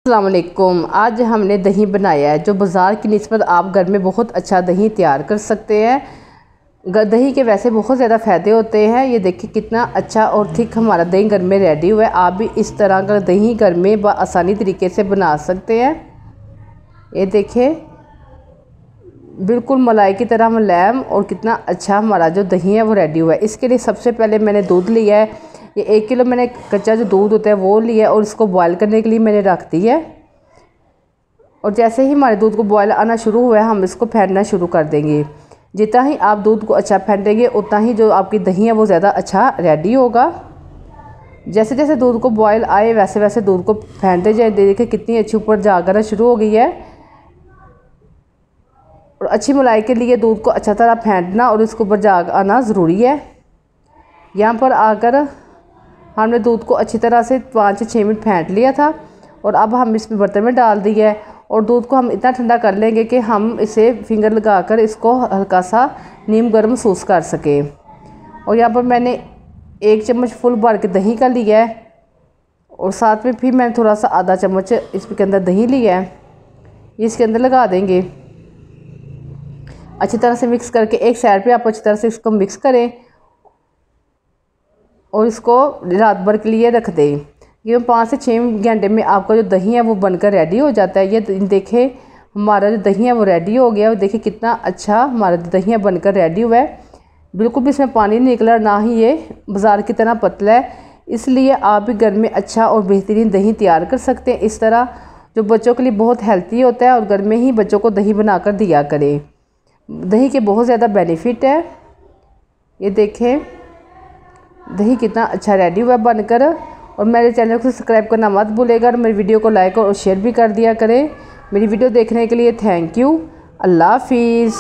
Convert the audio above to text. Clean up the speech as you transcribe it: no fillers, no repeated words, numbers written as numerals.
अस्सलाम वालेकुम। आज हमने दही बनाया है जो बाज़ार की निस्बत आप घर में बहुत अच्छा दही तैयार कर सकते हैं। दही के वैसे बहुत ज़्यादा फ़ायदे होते हैं। ये देखिए कितना अच्छा और थिक हमारा दही घर में रेडी हुआ है। आप भी इस तरह का दही घर में आसानी तरीके से बना सकते हैं। ये देखिए बिल्कुल मलाई की तरह मुलायम और कितना अच्छा हमारा जो दही है वो रेडी हुआ है। इसके लिए सबसे पहले मैंने दूध लिया है। ये 1 किलो मैंने कच्चा जो दूध होता है वो लिया है और इसको बॉयल करने के लिए मैंने रख दी है। और जैसे ही हमारे दूध को बॉयल आना शुरू हुआ है हम इसको फेंटना शुरू कर देंगे। जितना ही आप दूध को अच्छा फेंटेंगे उतना ही जो आपकी दही है वो ज़्यादा अच्छा रेडी होगा। जैसे जैसे दूध को बॉयल आए वैसे वैसे दूध को फेंटते जाए। देखिए कितनी अच्छी ऊपर जाग आना शुरू हो गई है। और अच्छी मलाई के लिए दूध को अच्छा तरह फेंटना और इसके ऊपर जाग आना ज़रूरी है। यहाँ पर आकर हमने दूध को अच्छी तरह से 5 से 6 मिनट फेंट लिया था और अब हम इसमें बर्तन में डाल दिया है। और दूध को हम इतना ठंडा कर लेंगे कि हम इसे फिंगर लगाकर इसको हल्का सा नीम गर्म महसूस कर सकें। और यहाँ पर मैंने 1 चम्मच फुल भर के दही का लिया है और साथ में फिर मैंने थोड़ा सा आधा चम्मच इसके अंदर दही लिया है। ये इसके अंदर लगा देंगे अच्छी तरह से मिक्स करके। एक साइड पे आप अच्छी तरह से इसको मिक्स करें और इसको रात भर के लिए रख दें। ये 5 से 6 घंटे में आपका जो दही है वो बनकर रेडी हो जाता है। ये देखें हमारा जो दही है वो रेडी हो गया। देखिए कितना अच्छा हमारा दही है बनकर रेडी हुआ है। बिल्कुल भी इसमें पानी नहीं निकला, ना ही ये बाज़ार की तरह पतला है। इसलिए आप भी घर में अच्छा और बेहतरीन दही तैयार कर सकते हैं इस तरह, जो बच्चों के लिए बहुत हेल्थी होता है। और घर में ही बच्चों को दही बनाकर दिया करें। दही के बहुत ज़्यादा बेनिफिट है। ये देखें दही कितना अच्छा रेडी हुआ बनकर। और मेरे चैनल को सब्सक्राइब करना मत भूलेगा और मेरी वीडियो को लाइक और शेयर भी कर दिया करें। मेरी वीडियो देखने के लिए थैंक यू। अल्लाह हाफिज़।